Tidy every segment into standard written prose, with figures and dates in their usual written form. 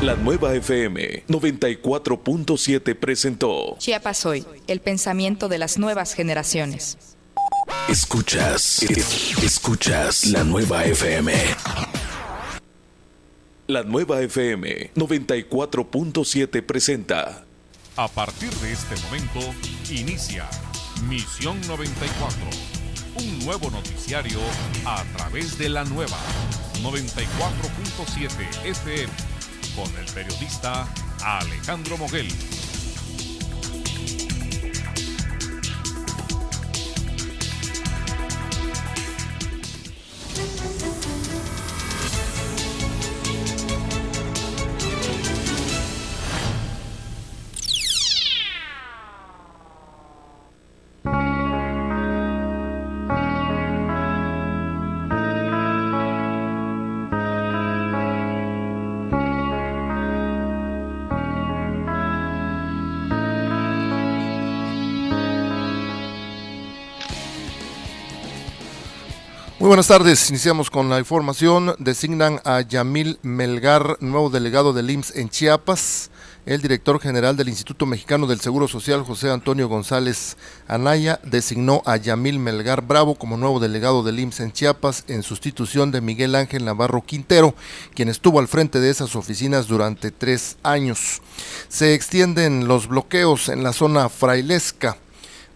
La Nueva FM 94.7 presentó Chiapas Hoy, el pensamiento de las nuevas generaciones. Escuchas La Nueva FM. La Nueva FM 94.7 presenta. A partir de este momento, inicia Misión 94, un nuevo noticiario a través de la nueva 94.7 FM, con el periodista Alejandro Moguel. Muy buenas tardes, iniciamos con la información. Designan a Yamil Melgar, nuevo delegado del IMSS en Chiapas. El director general del Instituto Mexicano del Seguro Social, José Antonio González Anaya, designó a Yamil Melgar Bravo como nuevo delegado del IMSS en Chiapas en sustitución de Miguel Ángel Navarro Quintero, quien estuvo al frente de esas oficinas durante 3 años. Se extienden los bloqueos en la zona frailesca.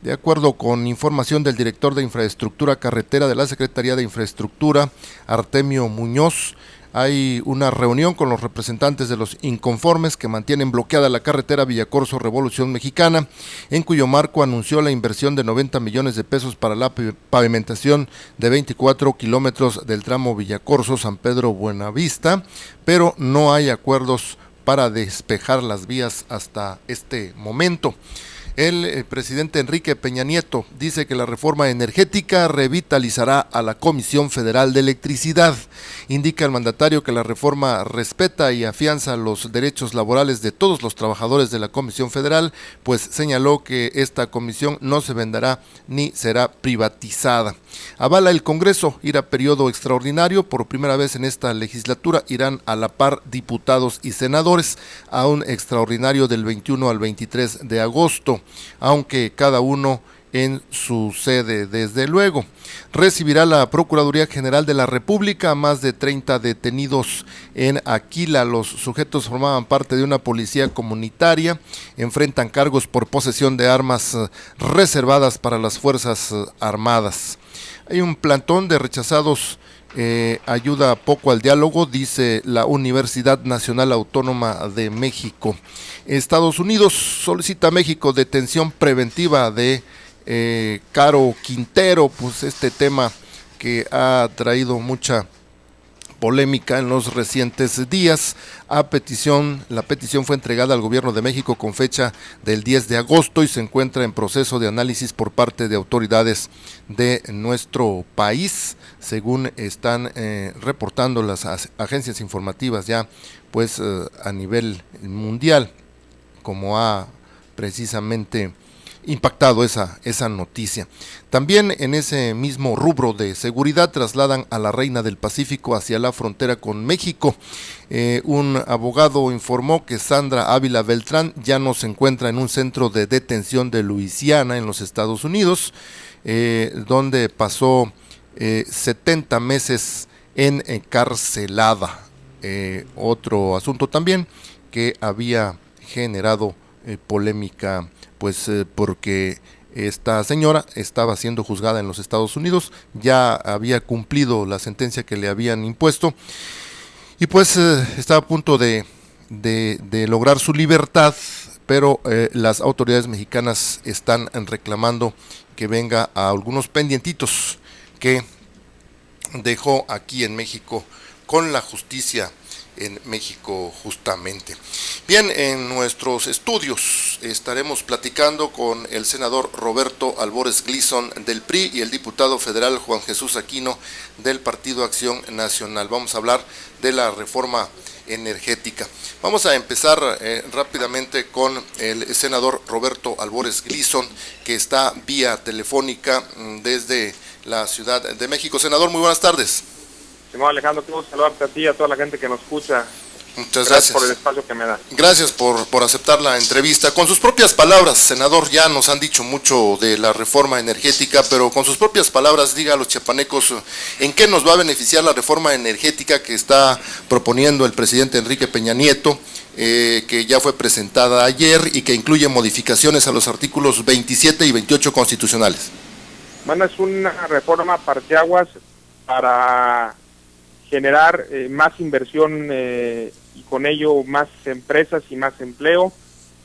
De acuerdo con información del director de Infraestructura Carretera de la Secretaría de Infraestructura, Artemio Muñoz, hay una reunión con los representantes de los inconformes que mantienen bloqueada la carretera Villacorso Revolución Mexicana, en cuyo marco anunció la inversión de 90 millones de pesos para la pavimentación de 24 kilómetros del tramo Villacorso San Pedro Buenavista, pero no hay acuerdos para despejar las vías hasta este momento. El presidente Enrique Peña Nieto dice que la reforma energética revitalizará a la Comisión Federal de Electricidad. Indica el mandatario que la reforma respeta y afianza los derechos laborales de todos los trabajadores de la Comisión Federal, pues señaló que esta comisión no se venderá ni será privatizada. Avala el Congreso ir a periodo extraordinario. Por primera vez en esta legislatura irán a la par diputados y senadores a un extraordinario del 21 al 23 de agosto, aunque cada uno en su sede, desde luego. Recibirá la Procuraduría General de la República a más de 30 detenidos en Aquila. Los sujetos formaban parte de una policía comunitaria, enfrentan cargos por posesión de armas reservadas para las Fuerzas Armadas. Hay un plantón de rechazados, ayuda poco al diálogo, dice la Universidad Nacional Autónoma de México. Estados Unidos solicita a México detención preventiva de Caro Quintero, pues este tema que ha traído mucha polémica en los recientes días. La petición fue entregada al gobierno de México con fecha del 10 de agosto y se encuentra en proceso de análisis por parte de autoridades de nuestro país, según están reportando las agencias informativas ya pues a nivel mundial, como ha precisamente impactado esa noticia. También en ese mismo rubro de seguridad trasladan a la Reina del Pacífico hacia la frontera con México. Un abogado informó que Sandra Ávila Beltrán ya no se encuentra en un centro de detención de Luisiana en los Estados Unidos, donde pasó 70 meses encarcelada. Otro asunto también que había generado polémica, pues porque esta señora estaba siendo juzgada en los Estados Unidos, ya había cumplido la sentencia que le habían impuesto y pues estaba a punto de lograr su libertad, pero las autoridades mexicanas están reclamando que venga a algunos pendientitos que dejó aquí en México con la justicia en México justamente. Bien, en nuestros estudios estaremos platicando con el senador Roberto Albores Gleason del PRI y el diputado federal Juan Jesús Aquino del Partido Acción Nacional. Vamos a hablar de la reforma energética. Vamos a empezar rápidamente con el senador Roberto Albores Gleason, que está vía telefónica desde la Ciudad de México. Senador, muy buenas tardes. Alejandro, quiero saludarte a ti y a toda la gente que nos escucha Muchas gracias por el espacio que me da. Gracias por aceptar la entrevista. Con sus propias palabras, senador, ya nos han dicho mucho de la reforma energética, pero con sus propias palabras, diga a los chiapanecos en qué nos va a beneficiar la reforma energética que está proponiendo el presidente Enrique Peña Nieto, que ya fue presentada ayer y que incluye modificaciones a los artículos 27 y 28 constitucionales. Bueno, es una reforma parteaguas para generar más inversión y con ello más empresas y más empleo.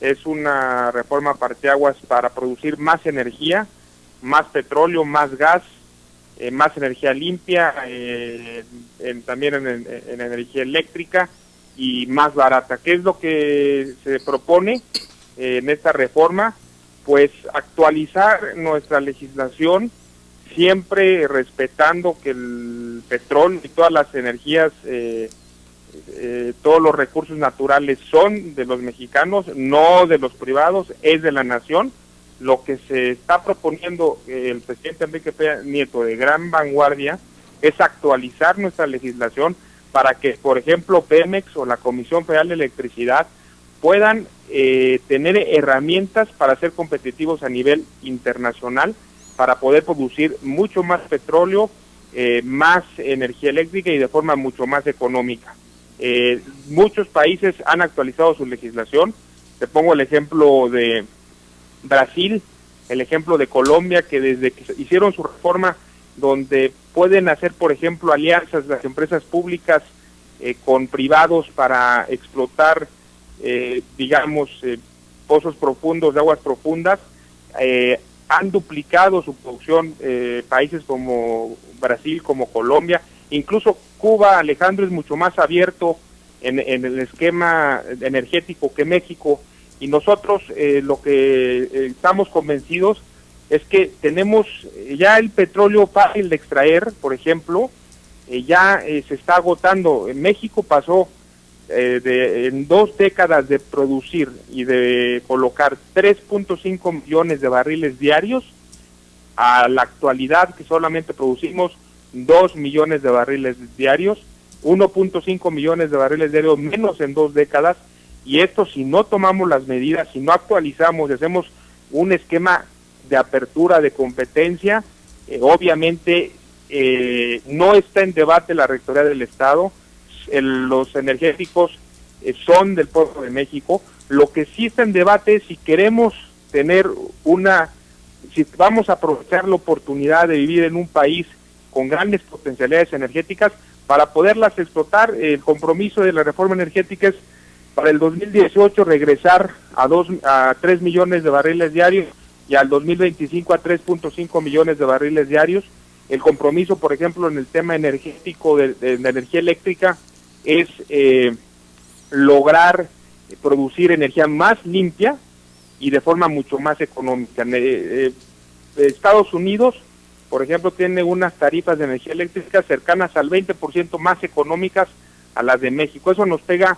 Es una reforma parteaguas para producir más energía, más petróleo, más gas, más energía limpia, también en energía eléctrica y más barata. ¿Qué es lo que se propone en esta reforma? Pues actualizar nuestra legislación, siempre respetando que el petróleo y todas las energías, todos los recursos naturales son de los mexicanos, no de los privados, es de la nación. Lo que se está proponiendo el presidente Enrique Peña Nieto de gran vanguardia es actualizar nuestra legislación para que, por ejemplo, Pemex o la Comisión Federal de Electricidad puedan tener herramientas para ser competitivos a nivel internacional, para poder producir mucho más petróleo, más energía eléctrica y de forma mucho más económica. Muchos países han actualizado su legislación. Te pongo el ejemplo de Brasil, el ejemplo de Colombia, que desde que hicieron su reforma, donde pueden hacer, por ejemplo, alianzas las empresas públicas con privados para explotar, pozos profundos, de aguas profundas, han duplicado su producción, países como Brasil, como Colombia, incluso Cuba, Alejandro, es mucho más abierto en el esquema energético que México, y nosotros lo que estamos convencidos es que tenemos ya el petróleo fácil de extraer, por ejemplo, ya se está agotando. En México pasó en 2 décadas de producir y de colocar 3.5 millones de barriles diarios a la actualidad que solamente producimos 2 millones de barriles diarios, 1.5 millones de barriles diarios menos en 2 décadas, y esto si no tomamos las medidas, si no actualizamos y hacemos un esquema de apertura de competencia, obviamente no está en debate la Rectoría del Estado. Los energéticos son del pueblo de México. Lo que sí está en debate es si queremos tener si vamos a aprovechar la oportunidad de vivir en un país con grandes potencialidades energéticas para poderlas explotar. El compromiso de la reforma energética es para el 2018 regresar a 3 millones de barriles diarios y al 2025 a 3.5 millones de barriles diarios. El compromiso, por ejemplo, en el tema energético de energía eléctrica es lograr producir energía más limpia y de forma mucho más económica. Estados Unidos, por ejemplo, tiene unas tarifas de energía eléctrica cercanas al 20% más económicas a las de México. Eso nos pega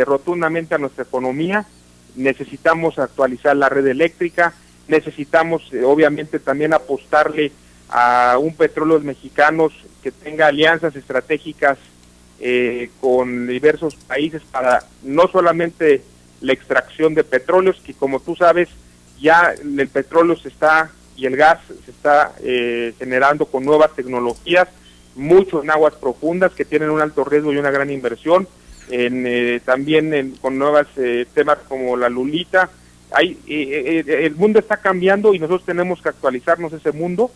rotundamente a nuestra economía. Necesitamos actualizar la red eléctrica, necesitamos obviamente también apostarle a un Petróleos Mexicanos que tenga alianzas estratégicas con diversos países para no solamente la extracción de petróleos, que como tú sabes ya el petróleo y el gas se está generando con nuevas tecnologías, mucho en aguas profundas que tienen un alto riesgo y una gran inversión, también con nuevos temas como la lulita. El mundo está cambiando y nosotros tenemos que actualizarnos ese mundo,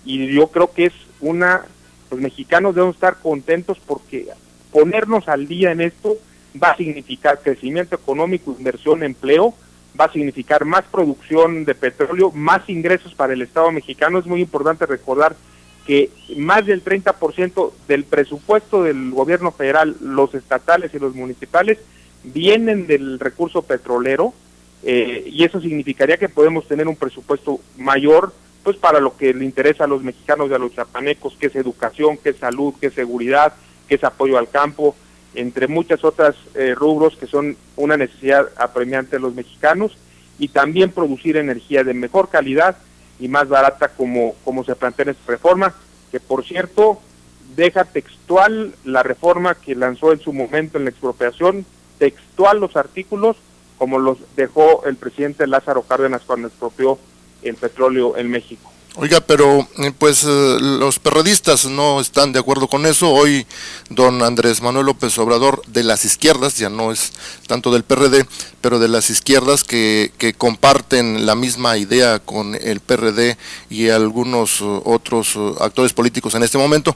y yo creo que los mexicanos debemos estar contentos porque ponernos al día en esto va a significar crecimiento económico, inversión, empleo, va a significar más producción de petróleo, más ingresos para el Estado mexicano. Es muy importante recordar que más del 30% del presupuesto del gobierno federal, los estatales y los municipales, vienen del recurso petrolero, y eso significaría que podemos tener un presupuesto mayor pues para lo que le interesa a los mexicanos y a los chiapanecos, que es educación, que es salud, que es seguridad, que es apoyo al campo, entre muchas otras rubros que son una necesidad apremiante de los mexicanos, y también producir energía de mejor calidad y más barata como se plantea en esta reforma, que por cierto deja textual la reforma que lanzó en su momento en la expropiación, textual los artículos como los dejó el presidente Lázaro Cárdenas cuando expropió el petróleo en México. Oiga, pero pues los perredistas no están de acuerdo con eso. Hoy don Andrés Manuel López Obrador, de las izquierdas, ya no es tanto del PRD, pero de las izquierdas que comparten la misma idea con el PRD y algunos otros actores políticos en este momento,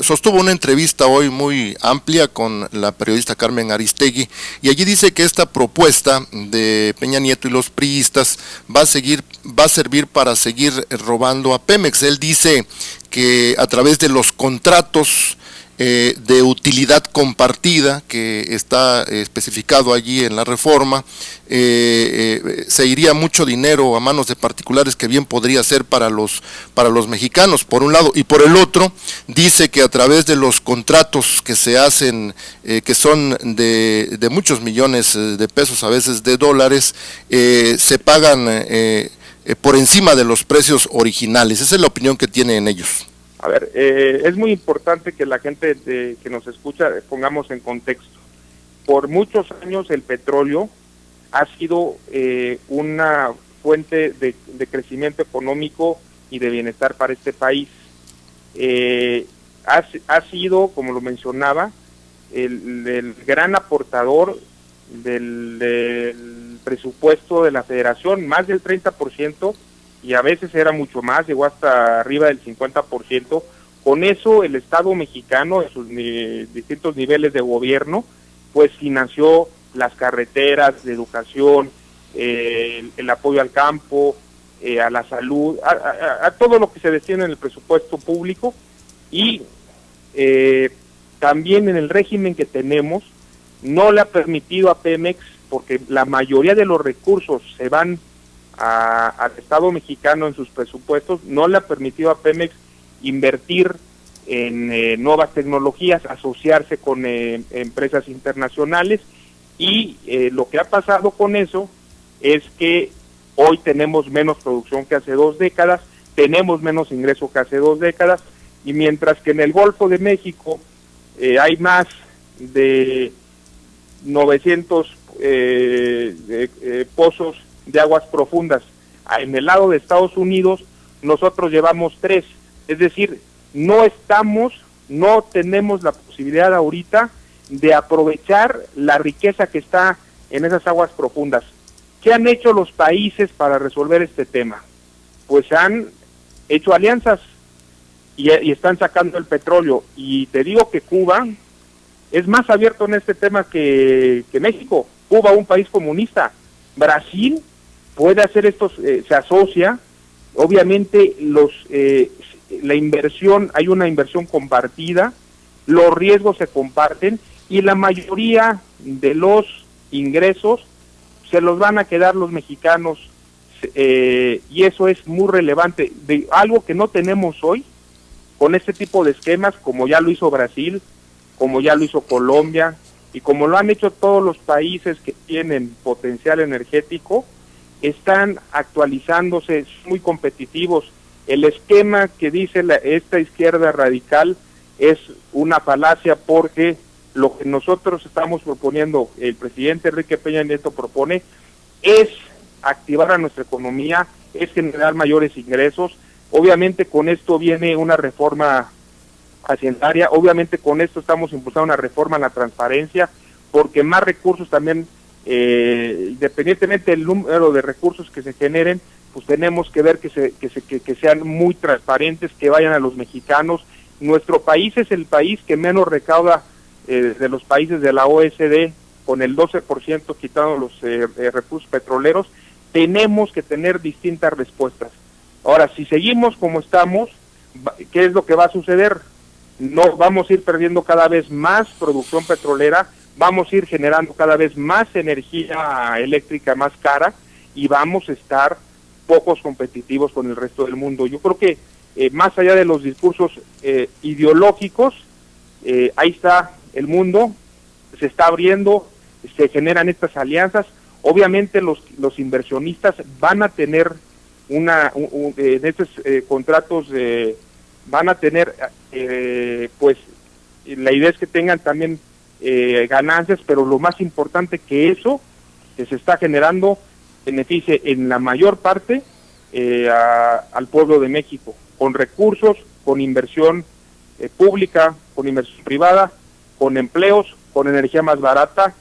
sostuvo una entrevista hoy muy amplia con la periodista Carmen Aristegui, y allí dice que esta propuesta de Peña Nieto y los priistas va a servir para seguir robando a Pemex. Él dice que a través de los contratos de utilidad compartida que está especificado allí en la reforma, se iría mucho dinero a manos de particulares que bien podría ser para los mexicanos, por un lado, y por el otro dice que a través de los contratos que se hacen, que son de muchos millones de pesos, a veces de dólares, se pagan por encima de los precios originales. Esa es la opinión que tienen ellos. A ver, es muy importante que la gente que nos escucha pongamos en contexto. Por muchos años el petróleo ha sido una fuente de crecimiento económico y de bienestar para este país. Ha sido, como lo mencionaba, el gran aportador del presupuesto de la federación, más del 30%, y a veces era mucho más, llegó hasta arriba del 50%. Con eso el Estado mexicano, en sus distintos niveles de gobierno, pues financió las carreteras, de educación, el apoyo al campo, a la salud, a todo lo que se destina en el presupuesto público, y también en el régimen que tenemos no le ha permitido a Pemex, porque la mayoría de los recursos se van al Estado mexicano en sus presupuestos, no le ha permitido a Pemex invertir en nuevas tecnologías, asociarse con empresas internacionales, y lo que ha pasado con eso es que hoy tenemos menos producción que hace 2 décadas, tenemos menos ingreso que hace 2 décadas, y mientras que en el Golfo de México hay más de 900 pozos de aguas profundas, en el lado de Estados Unidos nosotros llevamos 3, es decir, no tenemos la posibilidad ahorita de aprovechar la riqueza que está en esas aguas profundas. ¿Qué han hecho los países para resolver este tema? Pues han hecho alianzas y están sacando el petróleo, y te digo que Cuba es más abierto en este tema que México. Cuba, un país comunista. Brasil puede hacer estos, se asocia, obviamente la inversión, hay una inversión compartida, los riesgos se comparten, y la mayoría de los ingresos se los van a quedar los mexicanos, y eso es muy relevante, de algo que no tenemos hoy, con este tipo de esquemas, como ya lo hizo Brasil, como ya lo hizo Colombia, y como lo han hecho todos los países que tienen potencial energético, están actualizándose, muy competitivos. El esquema que dice esta izquierda radical es una falacia, porque lo que nosotros estamos proponiendo, el presidente Enrique Peña Nieto propone, es activar a nuestra economía, es generar mayores ingresos. Obviamente con esto viene una reforma hacendaria, obviamente con esto estamos impulsando una reforma en la transparencia, porque más recursos también, independientemente del número de recursos que se generen, pues tenemos que ver que sean muy transparentes, que vayan a los mexicanos. Nuestro país es el país que menos recauda de los países de la OECD, con el 12% quitando los recursos petroleros. Tenemos que tener distintas respuestas. Ahora, si seguimos como estamos, ¿qué es lo que va a suceder? No, vamos a ir perdiendo cada vez más producción petrolera, vamos a ir generando cada vez más energía eléctrica más cara, y vamos a estar pocos competitivos con el resto del mundo. Yo creo que más allá de los discursos ideológicos, ahí está el mundo, se está abriendo, se generan estas alianzas. Obviamente los inversionistas van a tener en estos contratos van a tener, pues la idea es que tengan también ganancias, pero lo más importante que eso que se está generando beneficie en la mayor parte al pueblo de México, con recursos, con inversión pública, con inversión privada, con empleos, con energía más barata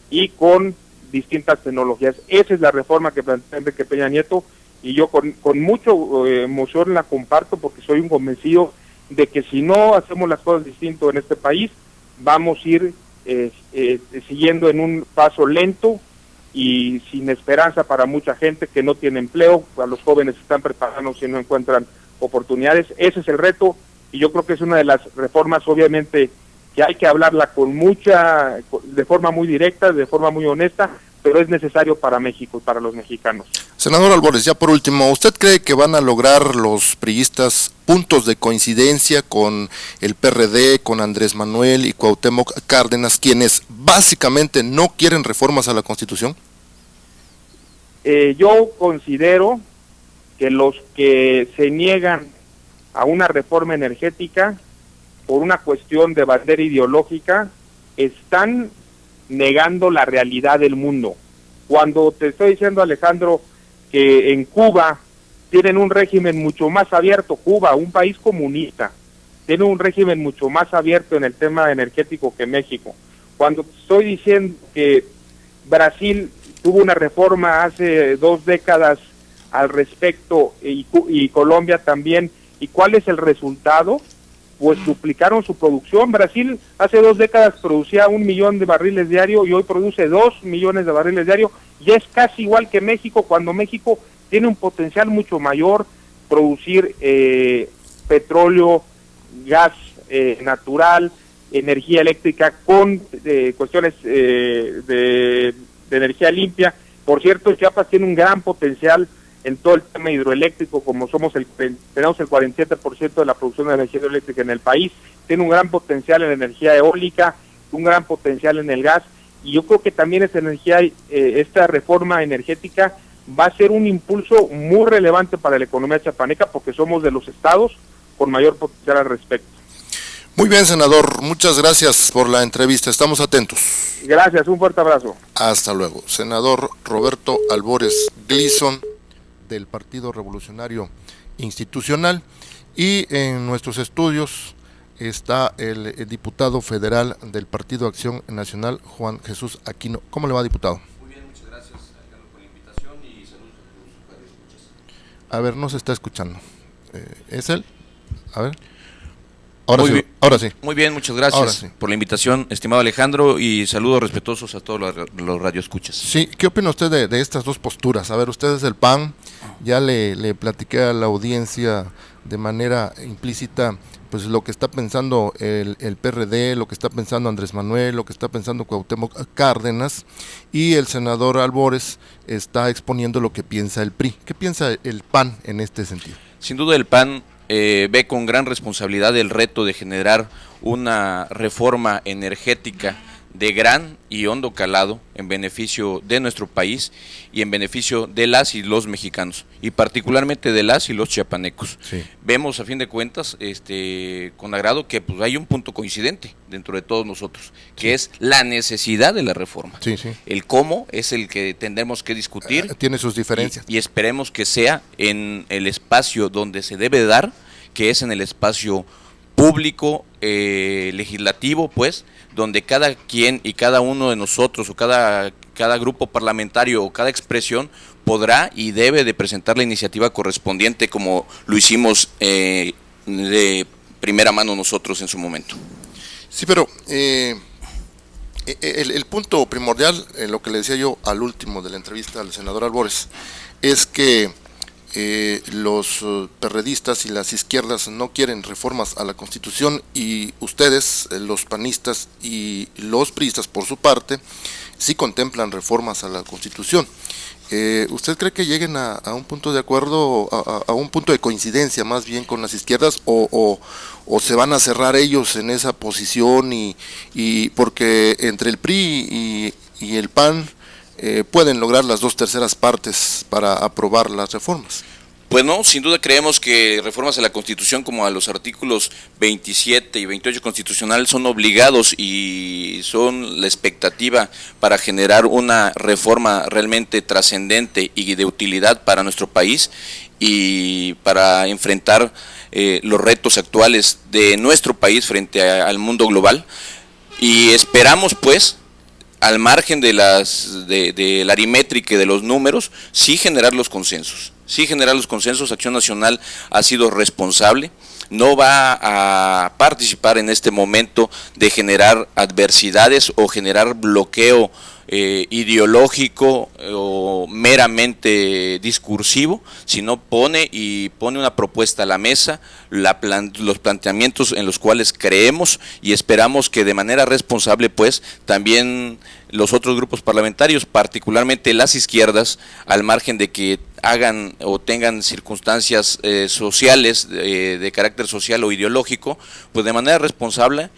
y con distintas tecnologías. Esa es la reforma que plantea Enrique Peña Nieto, y yo con mucha emoción la comparto, porque soy un convencido de que si no hacemos las cosas distinto en este país, vamos a ir siguiendo en un paso lento y sin esperanza para mucha gente que no tiene empleo, a los jóvenes que están preparándose y no encuentran oportunidades. Ese es el reto, y yo creo que es una de las reformas, obviamente, que hay que hablarla de forma muy directa, de forma muy honesta, pero es necesario para México y para los mexicanos. Senador Albores, ya por último, ¿usted cree que van a lograr los priistas puntos de coincidencia con el PRD, con Andrés Manuel y Cuauhtémoc Cárdenas, quienes básicamente no quieren reformas a la Constitución? Yo considero que los que se niegan a una reforma energética por una cuestión de bandera ideológica están negando la realidad del mundo. Cuando te estoy diciendo, Alejandro, que en Cuba tienen un régimen mucho más abierto, Cuba, un país comunista, tiene un régimen mucho más abierto en el tema energético que México. Cuando te estoy diciendo que Brasil tuvo una reforma hace 2 décadas al respecto, y Colombia también, ¿y cuál es el resultado? Pues duplicaron su producción. Brasil hace 2 décadas producía 1 millón de barriles diario y hoy produce 2 millones de barriles diario, y es casi igual que México, cuando México tiene un potencial mucho mayor, producir petróleo, gas natural, energía eléctrica con cuestiones de energía limpia. Por cierto, Chiapas tiene un gran potencial en todo el tema hidroeléctrico, como tenemos el 47% de la producción de energía hidroeléctrica en el país, tiene un gran potencial en la energía eólica, un gran potencial en el gas, y yo creo que también esta reforma energética va a ser un impulso muy relevante para la economía chiapaneca, porque somos de los estados con mayor potencial al respecto. Muy bien, senador, muchas gracias por la entrevista, estamos atentos. Gracias, un fuerte abrazo. Hasta luego. Senador Roberto Albores Gleason, del Partido Revolucionario Institucional, y en nuestros estudios está el diputado federal del Partido Acción Nacional, Juan Jesús Aquino. ¿Cómo le va, diputado? Muy bien, muchas gracias, Alejandro, por la invitación, y saludos a todos los radioescuchas. A ver, no se está escuchando. ¿Es él? A ver. Ahora sí. Muy bien, muchas gracias por la invitación, estimado Alejandro, y saludos respetuosos a todos los radioescuchas. Sí, ¿qué opina usted de estas dos posturas? A ver, usted es del PAN, ya le platiqué a la audiencia de manera implícita pues lo que está pensando el PRD, lo que está pensando Andrés Manuel, lo que está pensando Cuauhtémoc Cárdenas, y el senador Albores está exponiendo lo que piensa el PRI. ¿Qué piensa el PAN en este sentido? Sin duda el PAN ve con gran responsabilidad el reto de generar una reforma energética de gran y hondo calado en beneficio de nuestro país y en beneficio de las y los mexicanos, y particularmente de las y los chiapanecos. Sí. Vemos a fin de cuentas con agrado que pues hay un punto coincidente dentro de todos nosotros, que es la necesidad de la reforma. Sí, sí. El cómo es el que tendremos que discutir. Tiene sus diferencias. Y esperemos que sea en el espacio donde se debe dar, que es en el espacio público, legislativo, pues, donde cada quien y cada uno de nosotros, o cada grupo parlamentario o cada expresión podrá y debe de presentar la iniciativa correspondiente, como lo hicimos de primera mano nosotros en su momento. Sí, pero el punto primordial, lo que le decía yo al último de la entrevista al senador Albores, es que los perredistas y las izquierdas no quieren reformas a la Constitución, y ustedes, los panistas y los priistas por su parte, sí contemplan reformas a la Constitución. ¿Usted cree que lleguen a un punto de acuerdo, a un punto de coincidencia más bien con las izquierdas, o se van a cerrar ellos en esa posición, y porque entre el PRI y el PAN pueden lograr las 2/3 partes para aprobar las reformas? Pues no, sin duda creemos que reformas a la Constitución como a los artículos 27 y 28 constitucional son obligados y son la expectativa para generar una reforma realmente trascendente y de utilidad para nuestro país y para enfrentar los retos actuales de nuestro país frente al mundo global. Y esperamos pues, al margen de la aritmética y de los números, sí generar los consensos. Acción Nacional ha sido responsable, no va a participar en este momento de generar adversidades o generar bloqueo ideológico o meramente discursivo, sino pone una propuesta a la mesa, los planteamientos en los cuales creemos y esperamos que de manera responsable pues también los otros grupos parlamentarios, particularmente las izquierdas, al margen de que hagan o tengan circunstancias sociales de carácter social o ideológico, pues de manera responsable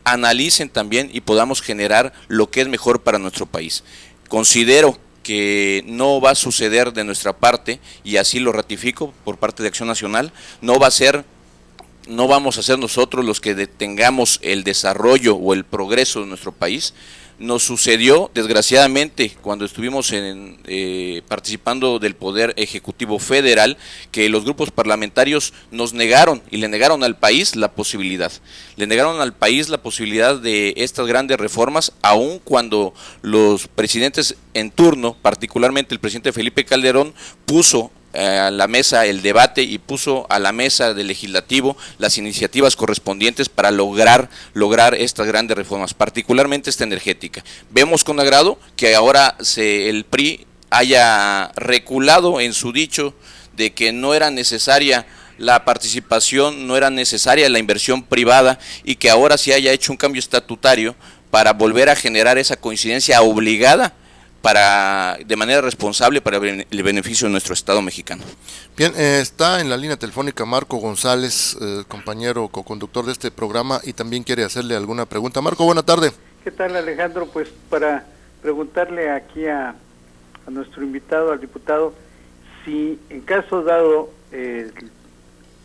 analicen también y podamos generar lo que es mejor para nuestro país. Considero que no va a suceder de nuestra parte, y así lo ratifico por parte de Acción Nacional, no vamos a ser nosotros los que detengamos el desarrollo o el progreso de nuestro país. Nos sucedió, desgraciadamente, cuando estuvimos participando del Poder Ejecutivo Federal, que los grupos parlamentarios nos negaron y le negaron al país la posibilidad. Le negaron al país la posibilidad de estas grandes reformas, aun cuando los presidentes en turno, particularmente el presidente Felipe Calderón, puso a la mesa el debate y puso a la mesa del legislativo las iniciativas correspondientes para lograr estas grandes reformas, particularmente esta energética. Vemos con agrado que ahora el PRI haya reculado en su dicho de que no era necesaria la participación, no era necesaria la inversión privada, y que ahora sí haya hecho un cambio estatutario para volver a generar esa coincidencia obligada de manera responsable para el beneficio de nuestro Estado mexicano. Bien, está en la línea telefónica Marco González, compañero coconductor de este programa, y también quiere hacerle alguna pregunta. Marco, buena tarde. ¿Qué tal, Alejandro? Pues para preguntarle aquí a nuestro invitado, al diputado, si en caso dado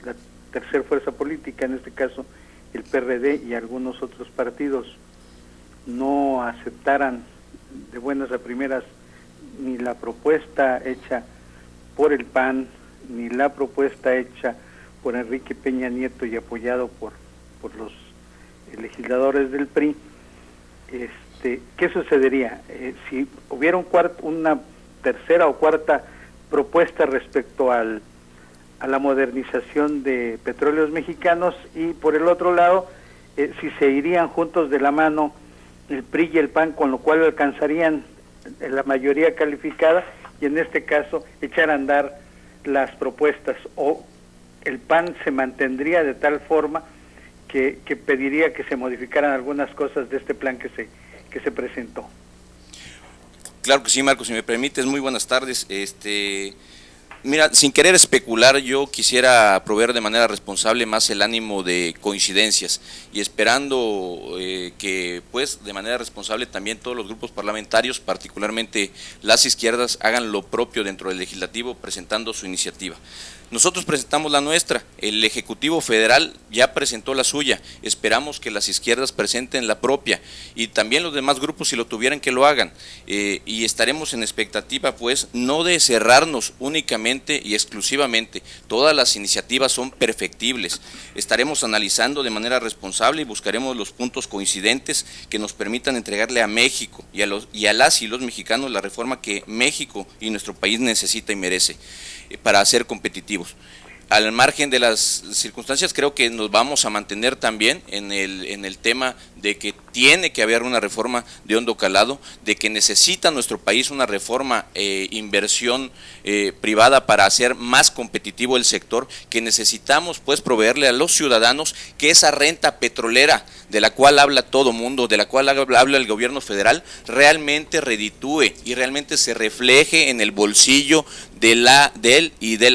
la tercera fuerza política, en este caso el PRD y algunos otros partidos, no aceptaran de buenas a primeras ni la propuesta hecha por el PAN, ni la propuesta hecha por Enrique Peña Nieto y apoyado por los legisladores del PRI, ¿qué sucedería? Si hubiera una tercera o cuarta propuesta respecto a la modernización de Petróleos Mexicanos, y por el otro lado, si se irían juntos de la mano el PRI y el PAN, con lo cual alcanzarían la mayoría calificada y en este caso echar a andar las propuestas, o el PAN se mantendría de tal forma que pediría que se modificaran algunas cosas de este plan que se presentó. Claro que sí, Marco, si me permites, muy buenas tardes. Mira, sin querer especular, yo quisiera proveer de manera responsable más el ánimo de coincidencias y esperando que pues de manera responsable también todos los grupos parlamentarios, particularmente las izquierdas, hagan lo propio dentro del legislativo presentando su iniciativa. Nosotros presentamos la nuestra, el Ejecutivo Federal ya presentó la suya, esperamos que las izquierdas presenten la propia y también los demás grupos, si lo tuvieran, que lo hagan, y estaremos en expectativa pues no de cerrarnos únicamente y exclusivamente, todas las iniciativas son perfectibles, estaremos analizando de manera responsable y buscaremos los puntos coincidentes que nos permitan entregarle a México y a las y los mexicanos la reforma que México y nuestro país necesita y merece para ser competitivos. Al margen de las circunstancias, creo que nos vamos a mantener también en el tema de que tiene que haber una reforma de hondo calado, de que necesita nuestro país una reforma, inversión privada para hacer más competitivo el sector, que necesitamos pues proveerle a los ciudadanos que esa renta petrolera de la cual habla todo mundo, de la cual habla el gobierno federal, realmente reditúe y realmente se refleje en el bolsillo del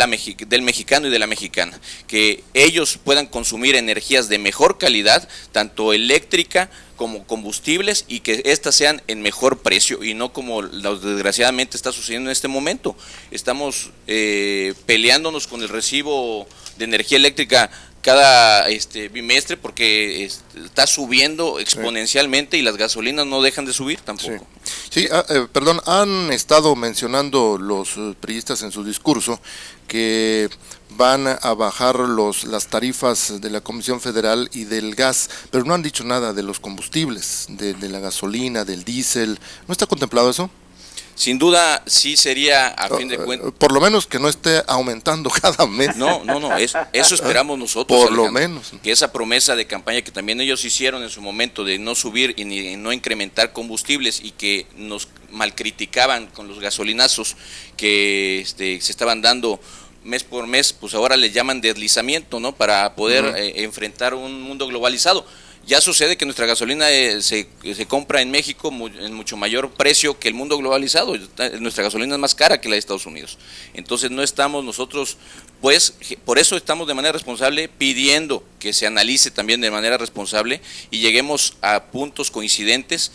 mexicano y de la mexicana, que ellos puedan consumir energías de mejor calidad, tanto eléctrica como combustibles y que éstas sean en mejor precio y no como desgraciadamente está sucediendo en este momento. Estamos peleándonos con el recibo de energía eléctrica cada bimestre porque está subiendo exponencialmente y las gasolinas no dejan de subir tampoco. Sí, perdón, han estado mencionando los priistas en su discurso que van a bajar las tarifas de la Comisión Federal y del gas, pero no han dicho nada de los combustibles, de la gasolina, del diésel. ¿No está contemplado eso? Sin duda sí sería, a fin de cuentas... Por lo menos que no esté aumentando cada mes. No, eso esperamos nosotros. Por Alejandro, lo menos. que esa promesa de campaña que también ellos hicieron en su momento de no subir y no incrementar combustibles y que nos malcriticaban con los gasolinazos que se estaban dando mes por mes, pues ahora le llaman deslizamiento, ¿no? Para poder enfrentar un mundo globalizado. Ya sucede que nuestra gasolina se compra en México en mucho mayor precio que el mundo globalizado. Nuestra gasolina es más cara que la de Estados Unidos. Entonces no estamos nosotros, pues, por eso estamos de manera responsable pidiendo que se analice también de manera responsable y lleguemos a puntos coincidentes.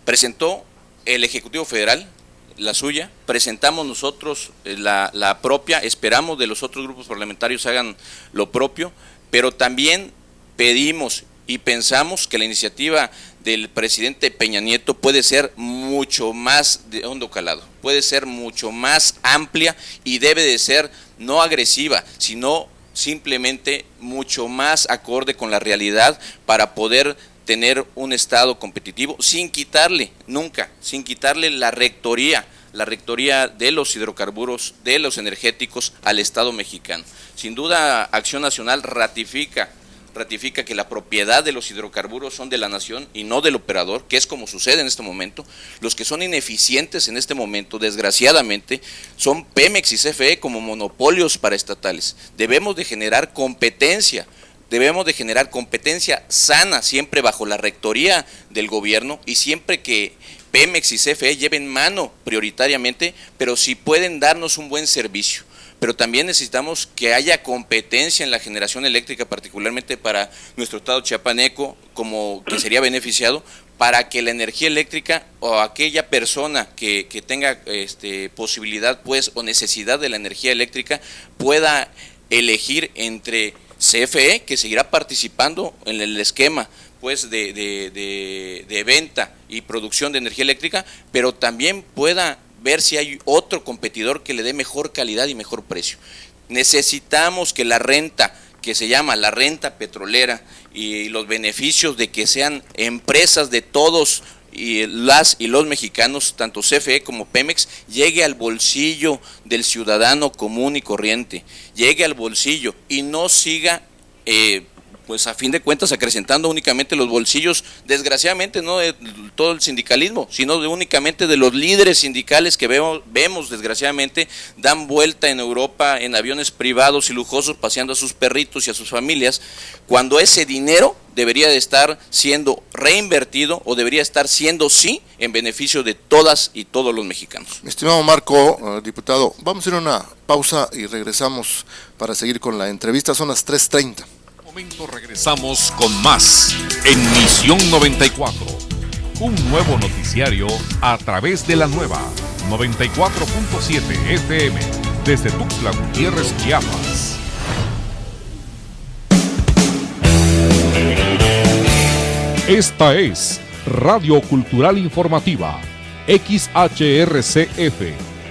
Presentó el Ejecutivo Federal la suya, presentamos nosotros la propia, esperamos de los otros grupos parlamentarios hagan lo propio, pero también pedimos y pensamos que la iniciativa del presidente Peña Nieto puede ser mucho más de hondo calado, puede ser mucho más amplia y debe de ser no agresiva, sino simplemente mucho más acorde con la realidad para poder tener un Estado competitivo sin quitarle la rectoría de los hidrocarburos, de los energéticos al Estado mexicano. Sin duda, Acción Nacional ratifica que la propiedad de los hidrocarburos son de la nación y no del operador, que es como sucede en este momento. Los que son ineficientes en este momento, desgraciadamente, son Pemex y CFE como monopolios paraestatales. Debemos de generar competencia sana, siempre bajo la rectoría del gobierno y siempre que Pemex y CFE lleven mano prioritariamente, pero si pueden darnos un buen servicio. Pero también necesitamos que haya competencia en la generación eléctrica, particularmente para nuestro estado chiapaneco, como que sería beneficiado, para que la energía eléctrica o aquella persona que tenga posibilidad pues o necesidad de la energía eléctrica pueda elegir entre CFE, que seguirá participando en el esquema pues de venta y producción de energía eléctrica, pero también pueda ver si hay otro competidor que le dé mejor calidad y mejor precio. Necesitamos que la renta, que se llama la renta petrolera, y los beneficios de que sean empresas de todos y los mexicanos, tanto CFE como Pemex, llegue al bolsillo del ciudadano común y corriente, llegue al bolsillo y no siga pues a fin de cuentas acrecentando únicamente los bolsillos, desgraciadamente no de todo el sindicalismo, sino únicamente de los líderes sindicales que vemos desgraciadamente dan vuelta en Europa en aviones privados y lujosos paseando a sus perritos y a sus familias, cuando ese dinero debería de estar siendo reinvertido o debería estar siendo sí en beneficio de todas y todos los mexicanos. Estimado Marco, diputado, vamos a ir a una pausa y regresamos para seguir con la entrevista, son las 3:30. Regresamos con más en Misión 94, un nuevo noticiario a través de la nueva 94.7 FM desde Tuxtla Gutiérrez, Chiapas. Esta es Radio Cultural Informativa, XHRCF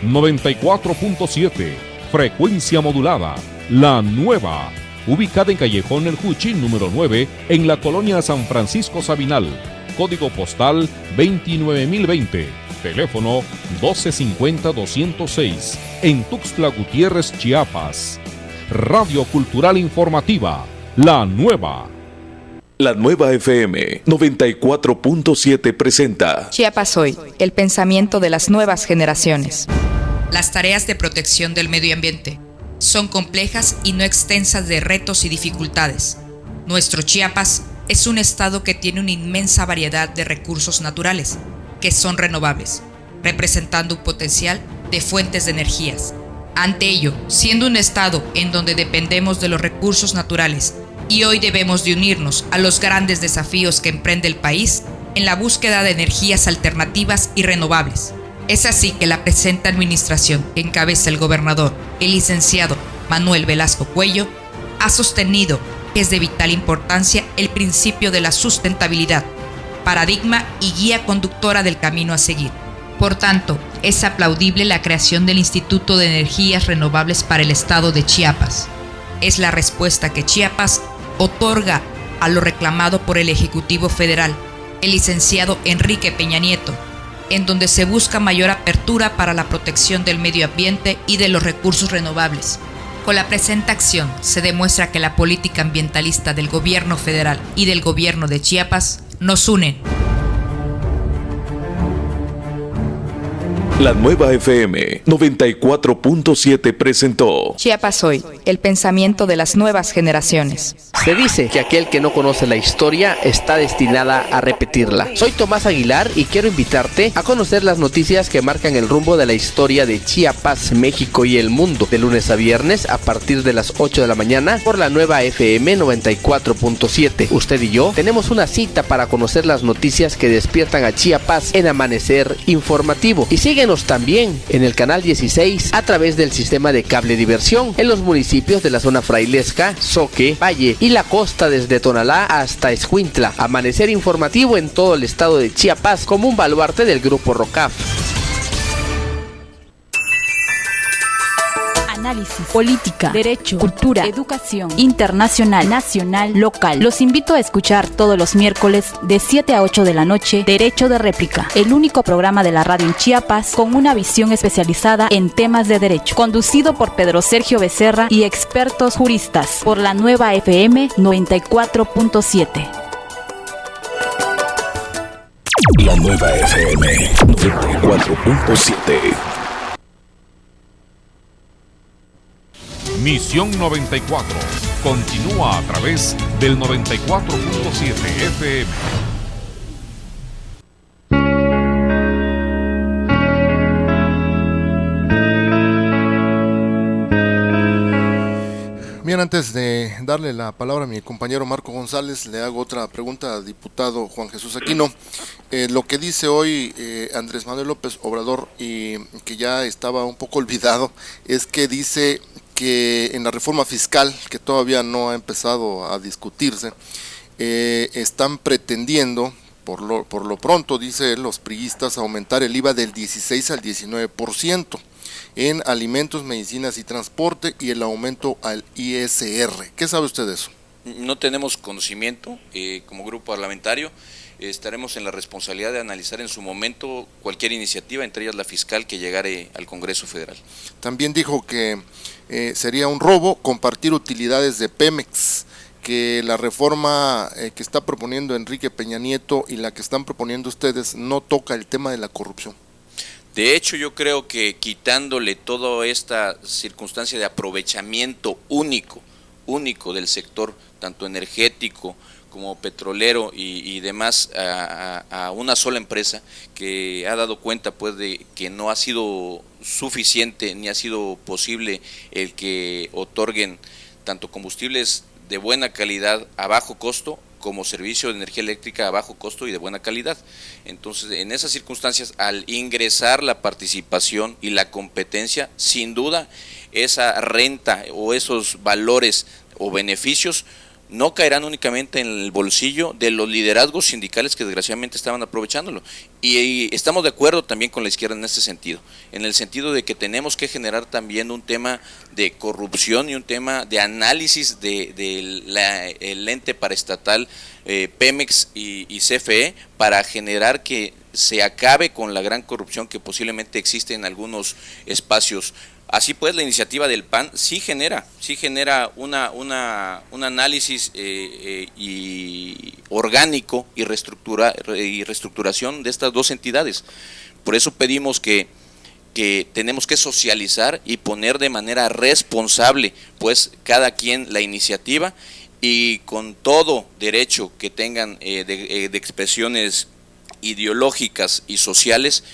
94.7, frecuencia modulada, la nueva, ubicada en Callejón El Juchi, número 9, en la colonia San Francisco Sabinal, código postal 29020, teléfono 1250-206, en Tuxtla Gutiérrez, Chiapas. Radio Cultural Informativa, la nueva. La nueva FM 94.7 presenta Chiapas Hoy, el pensamiento de las nuevas generaciones. Las tareas de protección del medio ambiente son complejas y no extensas de retos y dificultades. Nuestro Chiapas es un estado que tiene una inmensa variedad de recursos naturales, que son renovables, representando un potencial de fuentes de energías. Ante ello, siendo un estado en donde dependemos de los recursos naturales Y hoy debemos de unirnos a los grandes desafíos que emprende el país en la búsqueda de energías alternativas y renovables. Es así que la presente administración, que encabeza el gobernador, el licenciado Manuel Velasco Cuello, ha sostenido que es de vital importancia el principio de la sustentabilidad, paradigma y guía conductora del camino a seguir. Por tanto, es aplaudible la creación del Instituto de Energías Renovables para el estado de Chiapas. Es la respuesta que Chiapas otorga a lo reclamado por el Ejecutivo Federal, el licenciado Enrique Peña Nieto, en donde se busca mayor apertura para la protección del medio ambiente y de los recursos renovables. Con la presente acción se demuestra que la política ambientalista del gobierno federal y del gobierno de Chiapas nos unen. La Nueva FM 94.7 presentó Chiapas hoy, el pensamiento de las nuevas generaciones. Se dice que aquel que no conoce la historia está destinada a repetirla. Soy Tomás Aguilar y quiero invitarte a conocer las noticias que marcan el rumbo de la historia de Chiapas, México y el mundo, de lunes a viernes a partir de las 8 de la mañana por la Nueva FM 94.7. Usted y yo tenemos una cita para conocer las noticias que despiertan a Chiapas en Amanecer Informativo. Y síguenos también en el canal 16 a través del sistema de cable diversión en los municipios de la zona frailesca, Zoque, Valle y la costa desde Tonalá hasta Escuintla. Amanecer Informativo en todo el estado de Chiapas como un baluarte del grupo ROCAF. Análisis, política, derecho, cultura, educación, internacional, nacional, local. Los invito a escuchar todos los miércoles de 7 a 8 de la noche Derecho de Réplica, el único programa de la radio en Chiapas con una visión especializada en temas de derecho, conducido por Pedro Sergio Becerra y expertos juristas por la Nueva FM 94.7. La Nueva FM 94.7. Misión 94 continúa a través del 94.7 FM. Bien, antes de darle la palabra a mi compañero Marco González, le hago otra pregunta al diputado Juan Jesús Aquino. Lo que dice hoy Andrés Manuel López Obrador, y que ya estaba un poco olvidado, es que dice que en la reforma fiscal, que todavía no ha empezado a discutirse, están pretendiendo, por lo pronto, dice él, los priistas, aumentar el IVA del 16 al 19% en alimentos, medicinas y transporte, y el aumento al ISR. ¿Qué sabe usted de eso? No tenemos conocimiento como grupo parlamentario. Estaremos en la responsabilidad de analizar en su momento cualquier iniciativa, entre ellas la fiscal, que llegare al Congreso Federal. También dijo que sería un robo compartir utilidades de Pemex, que la reforma que está proponiendo Enrique Peña Nieto y la que están proponiendo ustedes no toca el tema de la corrupción. De hecho, yo creo que quitándole toda esta circunstancia de aprovechamiento único del sector, tanto energético como petrolero y demás, a una sola empresa que ha dado cuenta pues de que no ha sido suficiente ni ha sido posible el que otorguen tanto combustibles de buena calidad a bajo costo como servicio de energía eléctrica a bajo costo y de buena calidad. Entonces, en esas circunstancias, al ingresar la participación y la competencia, sin duda, esa renta o esos valores o beneficios no caerán únicamente en el bolsillo de los liderazgos sindicales que desgraciadamente estaban aprovechándolo. Y estamos de acuerdo también con la izquierda en este sentido, en el sentido de que tenemos que generar también un tema de corrupción y un tema de análisis del ente paraestatal Pemex y CFE para generar que se acabe con la gran corrupción que posiblemente existe en algunos espacios. Así pues, la iniciativa del PAN sí genera un análisis y orgánico y reestructuración de estas dos entidades. Por eso pedimos que tenemos que socializar y poner de manera responsable, pues, cada quien la iniciativa, y con todo derecho que tengan de expresiones ideológicas y sociales,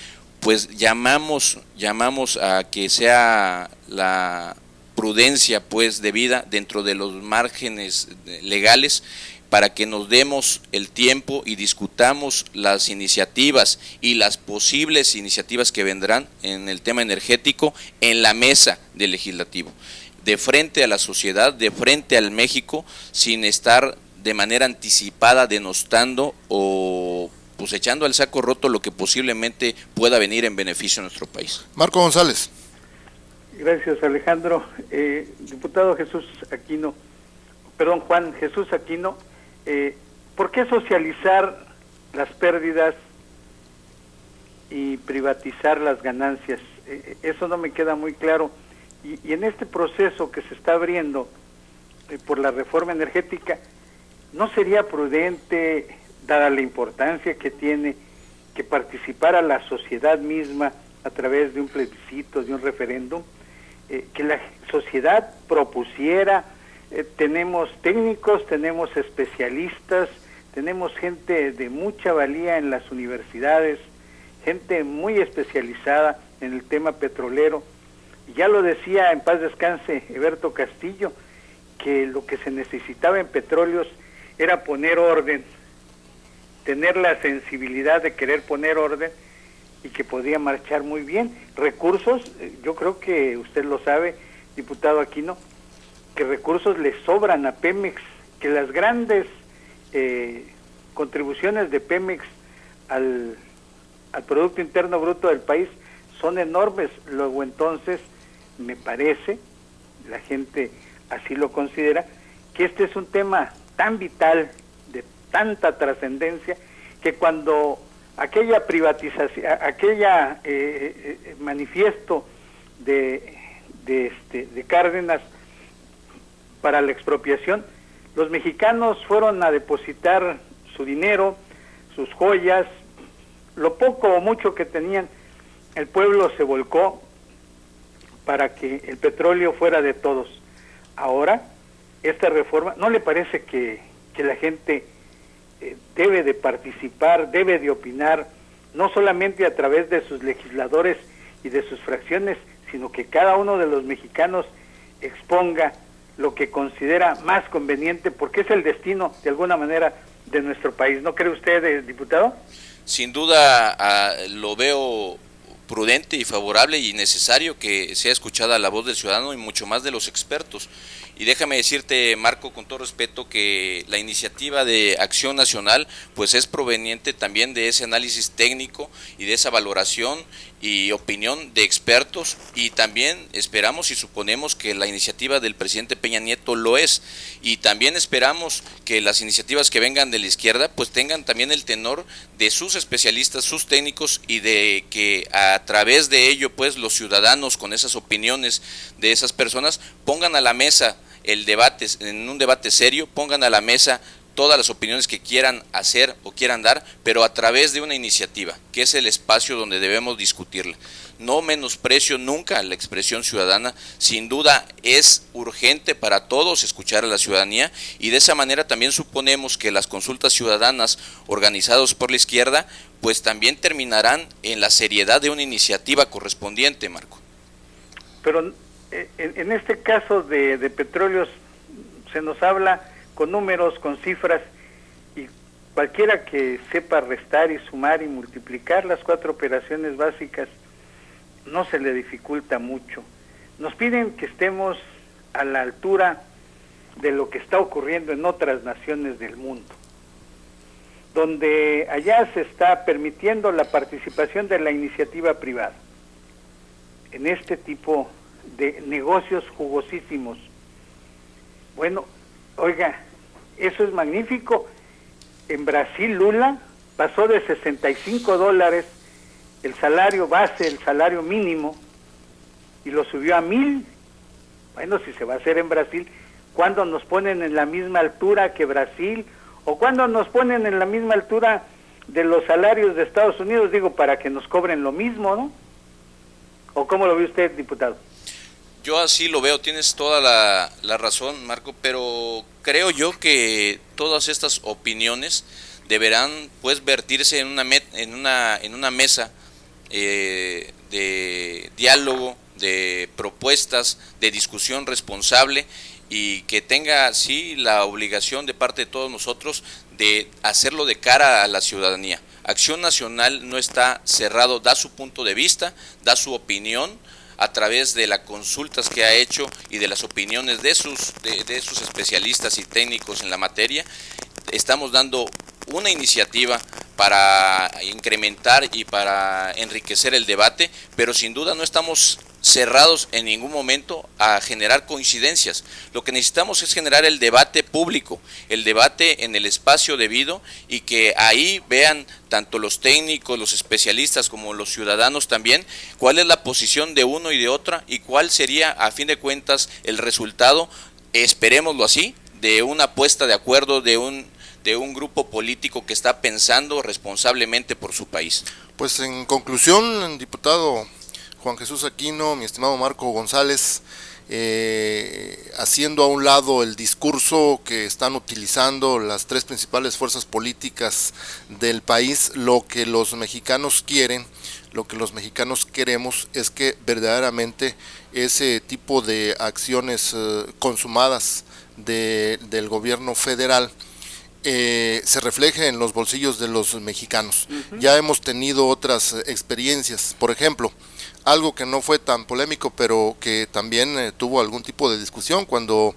pues llamamos a que sea prudencia pues debida dentro de los márgenes legales, para que nos demos el tiempo y discutamos las iniciativas y las posibles iniciativas que vendrán en el tema energético en la mesa del legislativo, de frente a la sociedad, de frente al México, sin estar de manera anticipada denostando o pues echando al saco roto lo que posiblemente pueda venir en beneficio de nuestro país. Marco González. Gracias, Alejandro. Diputado Juan Jesús Aquino, ¿por qué socializar las pérdidas y privatizar las ganancias? Eso no me queda muy claro. Y en este proceso que se está abriendo por la reforma energética, ¿no sería prudente, dada la importancia que tiene, que participara la sociedad misma a través de un plebiscito, de un referéndum, que la sociedad propusiera? Tenemos técnicos, tenemos especialistas, tenemos gente de mucha valía en las universidades, gente muy especializada en el tema petrolero. Y ya lo decía, en paz descanse, Eberto Castillo, que lo que se necesitaba en petróleos era poner orden, tener la sensibilidad de querer poner orden, y que podía marchar muy bien. Recursos, yo creo que usted lo sabe, diputado Aquino, que recursos le sobran a Pemex, que las grandes contribuciones de Pemex al Producto Interno Bruto del país son enormes. Luego entonces, me parece, la gente así lo considera, que este es un tema tan vital, de tanta trascendencia, que cuando aquella privatización, manifiesto de Cárdenas para la expropiación, los mexicanos fueron a depositar su dinero, sus joyas, lo poco o mucho que tenían. El pueblo se volcó para que el petróleo fuera de todos. Ahora, esta reforma, ¿no le parece que la gente debe de participar, debe de opinar, no solamente a través de sus legisladores y de sus fracciones, sino que cada uno de los mexicanos exponga lo que considera más conveniente, porque es el destino, de alguna manera, de nuestro país? ¿No cree usted, diputado? Sin duda lo veo prudente y favorable y necesario que sea escuchada la voz del ciudadano y mucho más de los expertos. Y déjame decirte, Marco, con todo respeto, que la iniciativa de Acción Nacional pues es proveniente también de ese análisis técnico y de esa valoración y opinión de expertos, y también esperamos y suponemos que la iniciativa del presidente Peña Nieto lo es, y también esperamos que las iniciativas que vengan de la izquierda pues tengan también el tenor de sus especialistas, sus técnicos, y de que a través de ello pues los ciudadanos, con esas opiniones de esas personas, pongan a la mesa el debate, en un debate serio, pongan a la mesa todas las opiniones que quieran hacer o quieran dar, pero a través de una iniciativa, que es el espacio donde debemos discutirla. No menosprecio nunca la expresión ciudadana, sin duda es urgente para todos escuchar a la ciudadanía, y de esa manera también suponemos que las consultas ciudadanas organizadas por la izquierda pues también terminarán en la seriedad de una iniciativa correspondiente, Marco. Pero en este caso de petróleos se nos habla con números, con cifras, y cualquiera que sepa restar y sumar y multiplicar las 4 operaciones básicas no se le dificulta mucho. Nos piden que estemos a la altura de lo que está ocurriendo en otras naciones del mundo, donde allá se está permitiendo la participación de la iniciativa privada en este tipo de negocios jugosísimos. Bueno, oiga, eso es magnífico. En Brasil, Lula pasó de $65 el salario base, el salario mínimo, y lo subió a 1,000. Bueno, si se va a hacer en Brasil, ¿cuándo nos ponen en la misma altura que Brasil? ¿O cuándo nos ponen en la misma altura de los salarios de Estados Unidos? Digo, para que nos cobren lo mismo, ¿no? ¿O cómo lo ve usted, diputado? Yo así lo veo, tienes toda la razón, Marco, pero creo yo que todas estas opiniones deberán pues vertirse en una mesa de diálogo, de propuestas, de discusión responsable y que tenga sí la obligación de parte de todos nosotros de hacerlo de cara a la ciudadanía. Acción Nacional no está cerrado, da su punto de vista, da su opinión a través de las consultas que ha hecho y de las opiniones de sus especialistas y técnicos en la materia. Estamos dando una iniciativa para incrementar y para enriquecer el debate, pero sin duda no estamos cerrados en ningún momento a generar coincidencias. Lo que necesitamos es generar el debate público, el debate en el espacio debido y que ahí vean tanto los técnicos, los especialistas como los ciudadanos también cuál es la posición de uno y de otra y cuál sería a fin de cuentas el resultado, esperémoslo así, de una puesta de acuerdo de un grupo político que está pensando responsablemente por su país. Pues en conclusión, diputado Juan Jesús Aquino, mi estimado Marco González, haciendo a un lado el discurso que están utilizando las tres principales fuerzas políticas del país, lo que los mexicanos quieren, lo que los mexicanos queremos es que verdaderamente ese tipo de acciones consumadas del gobierno federal se refleje en los bolsillos de los mexicanos. Ya hemos tenido otras experiencias, por ejemplo, algo que no fue tan polémico, pero que también tuvo algún tipo de discusión cuando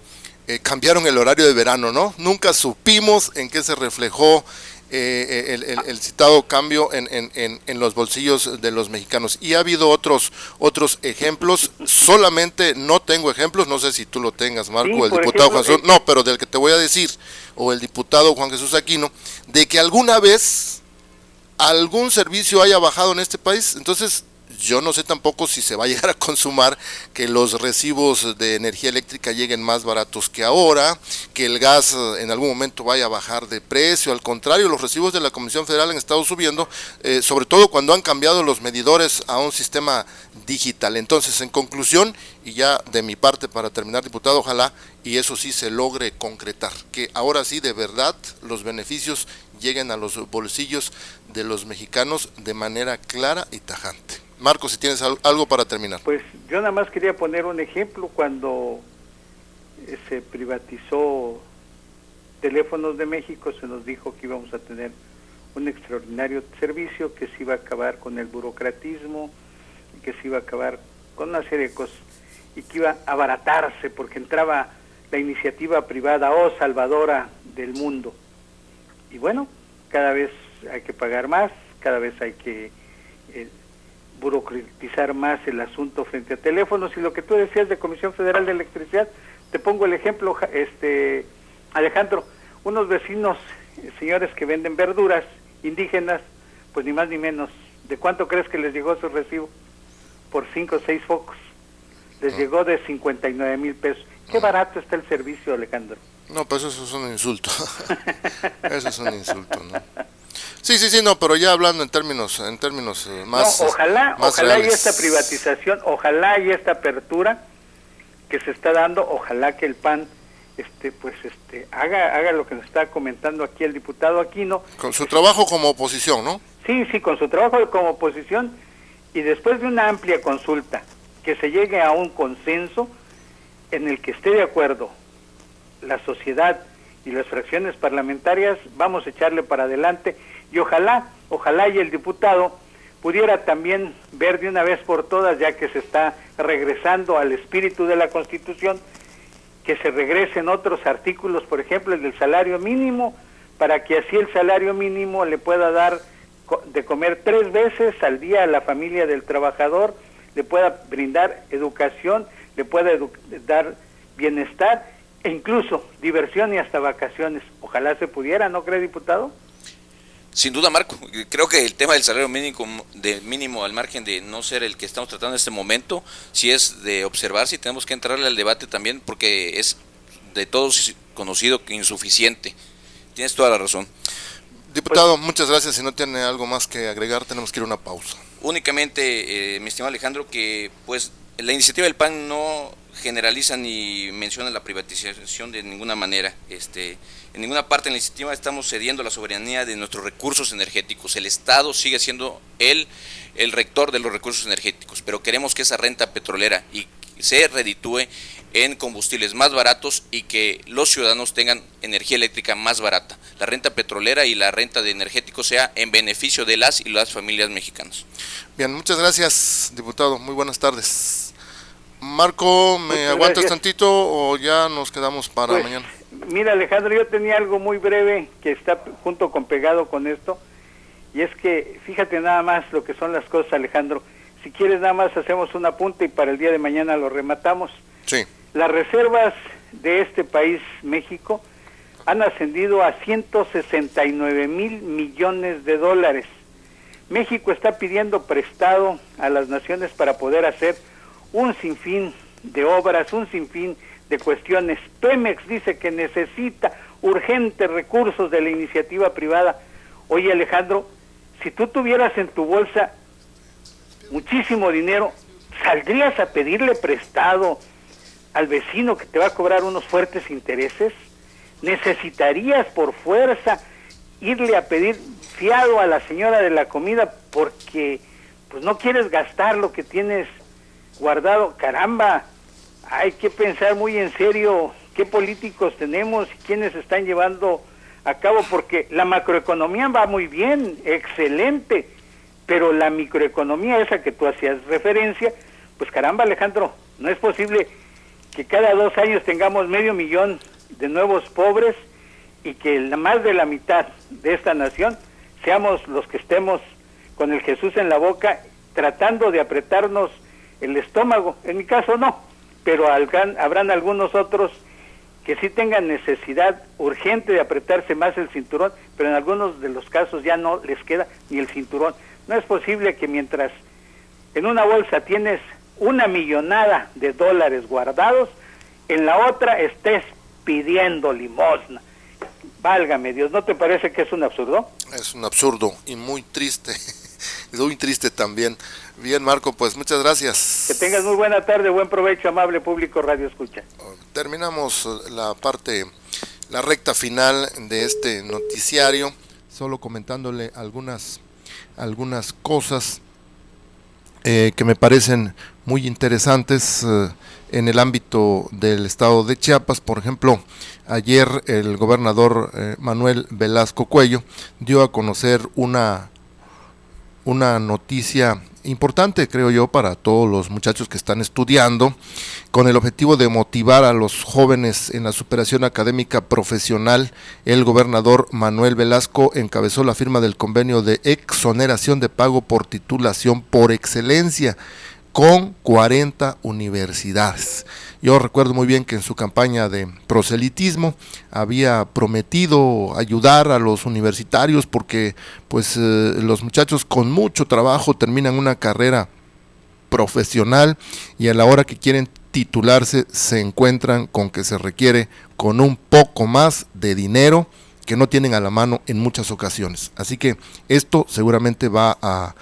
cambiaron el horario de verano, ¿no? Nunca supimos en qué se reflejó el citado cambio en los bolsillos de los mexicanos. Y ha habido otros ejemplos, solamente no tengo ejemplos, no sé si tú lo tengas, Marco, sí, el diputado Juan Jesús, no, pero del que te voy a decir, o el diputado Juan Jesús Aquino, de que alguna vez algún servicio haya bajado en este país. Entonces yo no sé tampoco si se va a llegar a consumar que los recibos de energía eléctrica lleguen más baratos que ahora, que el gas en algún momento vaya a bajar de precio. Al contrario, los recibos de la Comisión Federal han estado subiendo, sobre todo cuando han cambiado los medidores a un sistema digital. Entonces, en conclusión, y ya de mi parte para terminar, diputado, ojalá y eso sí se logre concretar, que ahora sí de verdad los beneficios lleguen a los bolsillos de los mexicanos de manera clara y tajante. Marco, si tienes algo para terminar. Pues yo nada más quería poner un ejemplo. Cuando se privatizó Teléfonos de México, se nos dijo que íbamos a tener un extraordinario servicio, que se iba a acabar con el burocratismo, que se iba a acabar con una serie de cosas, y que iba a abaratarse porque entraba la iniciativa privada, salvadora del mundo. Y bueno, cada vez hay que pagar más, cada vez hay que burocratizar más el asunto frente a teléfonos. Y lo que tú decías de Comisión Federal de Electricidad, te pongo el ejemplo, Alejandro, unos vecinos, señores que venden verduras indígenas, pues ni más ni menos, ¿de cuánto crees que les llegó su recibo? Por 5 o 6 focos, les llegó de 59,000 pesos. Qué barato está el servicio, Alejandro. No, pues eso es un insulto. Eso es un insulto, ¿no? Sí, no, pero ya hablando en términos más. No, ojalá reales. Y esta privatización, ojalá y esta apertura que se está dando, ojalá que el PAN haga lo que nos está comentando aquí el diputado Aquino. Con su trabajo como oposición, ¿no? Sí, con su trabajo como oposición, y después de una amplia consulta, que se llegue a un consenso en el que esté de acuerdo la sociedad y las fracciones parlamentarias. Vamos a echarle para adelante, y ojalá y el diputado pudiera también ver de una vez por todas, ya que se está regresando al espíritu de la Constitución, que se regresen otros artículos, por ejemplo el del salario mínimo, para que así el salario mínimo le pueda dar de comer 3 veces al día a la familia del trabajador, le pueda brindar educación, le pueda dar bienestar e incluso diversión y hasta vacaciones. Ojalá se pudiera, ¿no cree, diputado? Sin duda, Marco, creo que el tema del salario mínimo al margen de no ser el que estamos tratando en este momento, sí es de observar, si tenemos que entrarle al debate también, porque es de todos conocido que insuficiente. Tienes toda la razón. Diputado, muchas gracias. Si no tiene algo más que agregar, tenemos que ir a una pausa. Únicamente, mi estimado Alejandro, que pues la iniciativa del PAN no generaliza ni menciona la privatización de ninguna manera. En ninguna parte en la iniciativa estamos cediendo la soberanía de nuestros recursos energéticos. El Estado sigue siendo el rector de los recursos energéticos, pero queremos que esa renta petrolera y se reditúe en combustibles más baratos y que los ciudadanos tengan energía eléctrica más barata. La renta petrolera y la renta de energéticos sea en beneficio de las y las familias mexicanas. Bien, muchas gracias, diputado. Muy buenas tardes. Marco, ¿me aguantas tantito o ya nos quedamos para mañana? Mira, Alejandro, yo tenía algo muy breve que está junto con pegado con esto, y es que fíjate nada más lo que son las cosas, Alejandro. Si quieres nada más hacemos un apunte y para el día de mañana lo rematamos. Sí. Las reservas de este país, México, han ascendido a 169 mil millones de dólares. México está pidiendo prestado a las naciones para poder hacer un sinfín de obras, un sinfín de cuestiones. Pemex dice que necesita urgentes recursos de la iniciativa privada. Oye, Alejandro, si tú tuvieras en tu bolsa muchísimo dinero, ¿saldrías a pedirle prestado al vecino que te va a cobrar unos fuertes intereses? ¿Necesitarías por fuerza irle a pedir fiado a la señora de la comida porque pues no quieres gastar lo que tienes guardado? Caramba, hay que pensar muy en serio qué políticos tenemos y quiénes están llevando a cabo, porque la macroeconomía va muy bien, excelente, pero la microeconomía esa que tú hacías referencia, pues caramba, Alejandro, no es posible que cada 2 años tengamos 500,000 de nuevos pobres y que más de la mitad de esta nación seamos los que estemos con el Jesús en la boca tratando de apretarnos el estómago. En mi caso no, pero habrán algunos otros que sí tengan necesidad urgente de apretarse más el cinturón, pero en algunos de los casos ya no les queda ni el cinturón. No es posible que mientras en una bolsa tienes 1 millonada de dólares guardados, en la otra estés pidiendo limosna. Válgame Dios, ¿no te parece que es un absurdo? Es un absurdo y muy triste, muy triste también. Bien, Marco, pues muchas gracias. Que tengas muy buena tarde, buen provecho, amable público Radio Escucha. Terminamos la recta final de este noticiario, solo comentándole algunas cosas que me parecen muy interesantes en el ámbito del estado de Chiapas. Por ejemplo, ayer el gobernador Manuel Velasco Cuello dio a conocer una noticia importante, creo yo, para todos los muchachos que están estudiando, con el objetivo de motivar a los jóvenes en la superación académica profesional. El gobernador Manuel Velasco encabezó la firma del convenio de exoneración de pago por titulación por excelencia con 40 universidades. Yo recuerdo muy bien que en su campaña de proselitismo había prometido ayudar a los universitarios porque pues los muchachos con mucho trabajo terminan una carrera profesional y a la hora que quieren titularse se encuentran con que se requiere con un poco más de dinero que no tienen a la mano en muchas ocasiones. Así que esto seguramente va a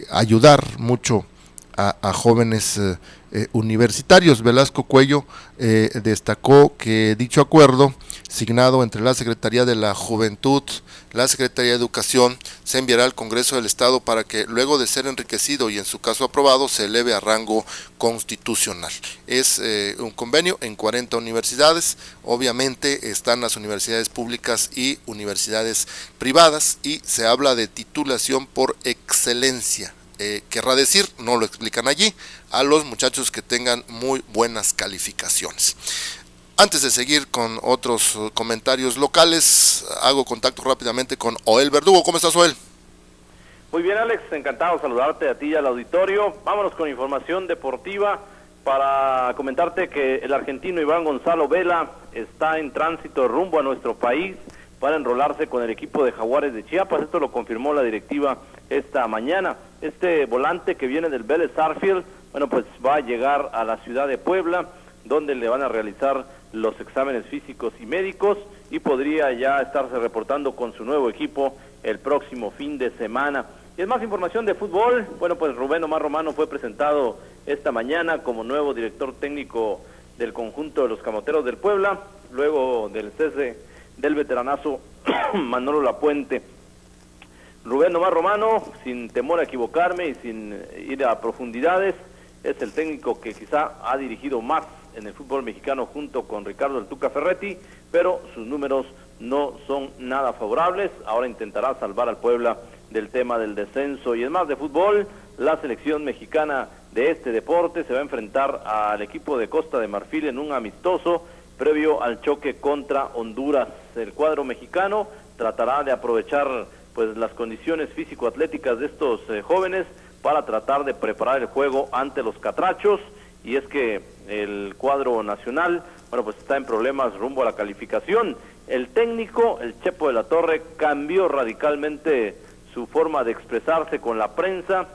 ayudar mucho a jóvenes universitarios. Velasco Cuello destacó que dicho acuerdo, signado entre la Secretaría de la Juventud, la Secretaría de Educación, se enviará al Congreso del Estado para que luego de ser enriquecido y en su caso aprobado, se eleve a rango constitucional. Es un convenio en 40 universidades, obviamente están las universidades públicas y universidades privadas y se habla de titulación por excelencia. Querrá decir, no lo explican allí, a los muchachos que tengan muy buenas calificaciones. Antes de seguir con otros comentarios locales, hago contacto rápidamente con Oel Verdugo. ¿Cómo estás, Oel? Muy bien, Alex, encantado de saludarte a ti y al auditorio. Vámonos con información deportiva para comentarte que el argentino Iván Gonzalo Vela está en tránsito rumbo a nuestro país para enrolarse con el equipo de Jaguares de Chiapas. Esto lo confirmó la directiva esta mañana. Este volante que viene del Vélez Sarsfield, bueno, pues va a llegar a la ciudad de Puebla, donde le van a realizar los exámenes físicos y médicos y podría ya estarse reportando con su nuevo equipo el próximo fin de semana. Y es más información de fútbol. Bueno, pues Rubén Omar Romano fue presentado esta mañana como nuevo director técnico del conjunto de los Camoteros del Puebla. luego del cese del veteranazo Manolo Lapuente. Rubén Omar Romano, sin temor a equivocarme y sin ir a profundidades, es el técnico que quizá ha dirigido más en el fútbol mexicano junto con Ricardo El Tuca Ferretti, pero sus números no son nada favorables. Ahora intentará salvar al Puebla del tema del descenso. Y en más de fútbol, la selección mexicana de este deporte se va a enfrentar al equipo de Costa de Marfil en un amistoso previo al choque contra Honduras. El cuadro mexicano tratará de aprovechar pues las condiciones físico-atléticas de estos jóvenes para tratar de preparar el juego ante los catrachos, y es que el cuadro nacional, bueno, pues está en problemas rumbo a la calificación. El técnico, el Chepo de la Torre, cambió radicalmente su forma de expresarse con la prensa,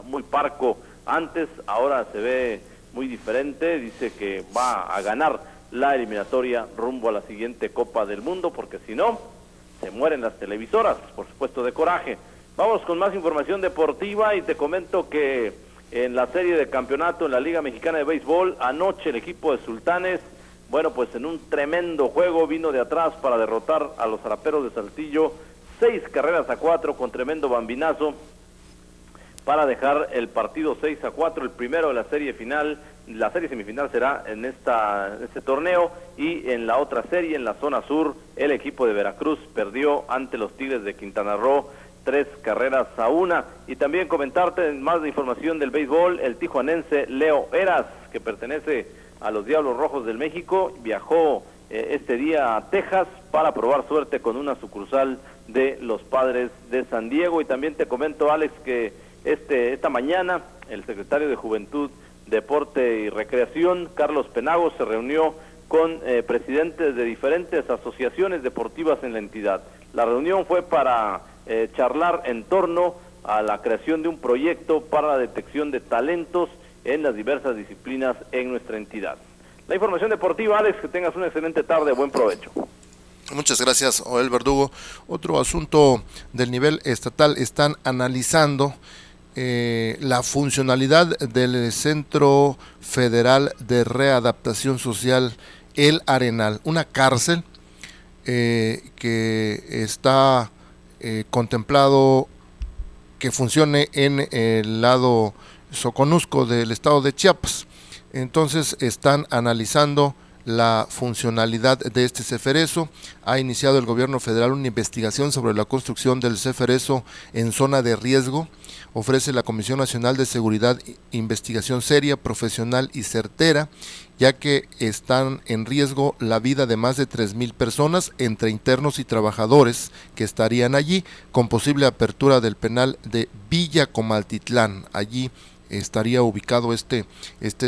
muy parco antes, ahora se ve muy diferente, dice que va a ganar la eliminatoria rumbo a la siguiente Copa del Mundo, porque si no, se mueren las televisoras, por supuesto de coraje. Vamos con más información deportiva y te comento que en la serie de campeonato en la Liga Mexicana de Béisbol, anoche el equipo de Sultanes, bueno, pues en un tremendo juego vino de atrás para derrotar a los Zaraperos de Saltillo, 6-4 con tremendo bambinazo, para dejar el partido 6-4, el primero de la serie final. La serie semifinal será en este torneo, y en la otra serie, en la zona sur, el equipo de Veracruz perdió ante los Tigres de Quintana Roo 3-1. Y también comentarte más de información del béisbol, el tijuanense Leo Eras, que pertenece a los Diablos Rojos del México, viajó este día a Texas para probar suerte con una sucursal de los Padres de San Diego. Y también te comento, Alex, que esta mañana el secretario de Juventud, Deporte y Recreación, Carlos Penagos, se reunió con presidentes de diferentes asociaciones deportivas en la entidad. La reunión fue para charlar en torno a la creación de un proyecto para la detección de talentos en las diversas disciplinas en nuestra entidad. La información deportiva, Alex, que tengas una excelente tarde, buen provecho. Muchas gracias, Joel Verdugo. Otro asunto del nivel estatal, están analizando la funcionalidad del Centro Federal de Readaptación Social El Arenal, una cárcel que está contemplado que funcione en el lado Soconusco del estado de Chiapas. Entonces están analizando la funcionalidad de este ceferezo. Ha iniciado el gobierno federal una investigación sobre la construcción del ceferezo en zona de riesgo. Ofrece la Comisión Nacional de Seguridad investigación seria, profesional y certera, ya que están en riesgo la vida de más de 3,000 personas, entre internos y trabajadores que estarían allí, con posible apertura del penal de Villa Comaltitlán. Allí estaría ubicado este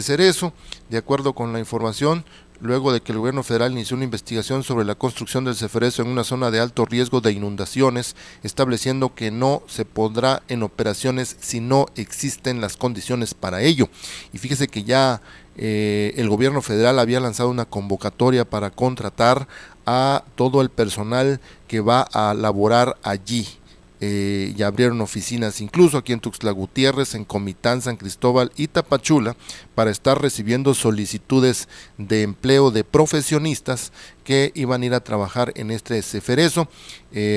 cerezo. De acuerdo con la información, luego de que el gobierno federal inició una investigación sobre la construcción del ceferezo en una zona de alto riesgo de inundaciones, estableciendo que no se pondrá en operaciones si no existen las condiciones para ello. Y fíjese que ya el gobierno federal había lanzado una convocatoria para contratar a todo el personal que va a laborar allí. Ya abrieron oficinas incluso aquí en Tuxtla Gutiérrez, en Comitán, San Cristóbal y Tapachula, para estar recibiendo solicitudes de empleo de profesionistas que iban a ir a trabajar en este ceferezo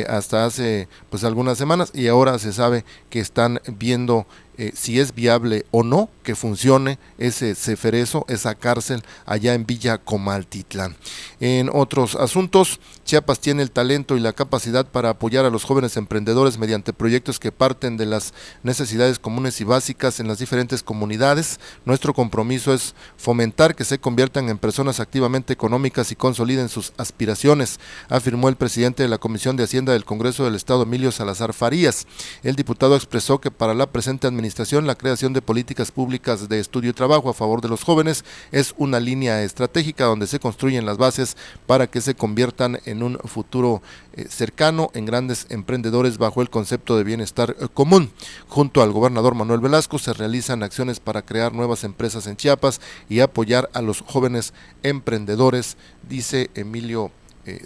hasta hace pues algunas semanas, y ahora se sabe que están viendo si es viable o no que funcione ese ceferezo, esa cárcel allá en Villa Comaltitlán. En otros asuntos, Chiapas tiene el talento y la capacidad para apoyar a los jóvenes emprendedores mediante proyectos que parten de las necesidades comunes y básicas en las diferentes comunidades. Nuestro compromiso es fomentar que se conviertan en personas activamente económicas y consoliden sus aspiraciones, afirmó el presidente de la Comisión de Hacienda del Congreso del Estado, Emilio Salazar Farías. El diputado expresó que para la presente administración la creación de políticas públicas de estudio y trabajo a favor de los jóvenes es una línea estratégica donde se construyen las bases para que se conviertan en un futuro cercano en grandes emprendedores bajo el concepto de bienestar común. Junto al gobernador Manuel Velasco se realizan acciones para crear nuevas empresas en Chiapas y apoyar a los jóvenes emprendedores, dice Emilio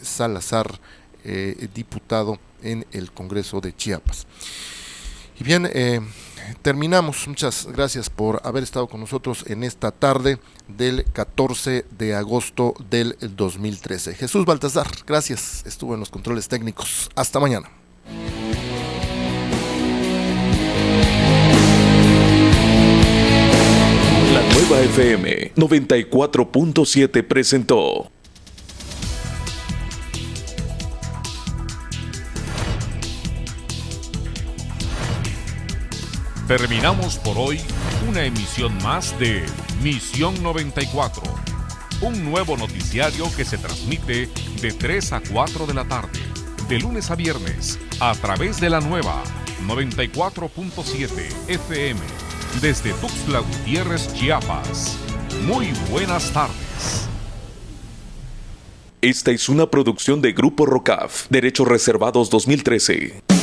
Salazar, diputado en el Congreso de Chiapas. Y bien, terminamos. Muchas gracias por haber estado con nosotros en esta tarde del 14 de agosto del 2013. Jesús Baltasar, gracias. Estuvo en los controles técnicos. Hasta mañana. La Nueva FM 94.7 presentó Terminamos por hoy una emisión más de Misión 94, un nuevo noticiario que se transmite de 3 a 4 de la tarde, de lunes a viernes, a través de la nueva 94.7 FM, desde Tuxtla Gutiérrez, Chiapas. Muy buenas tardes. Esta es una producción de Grupo Rocaf, Derechos Reservados 2013.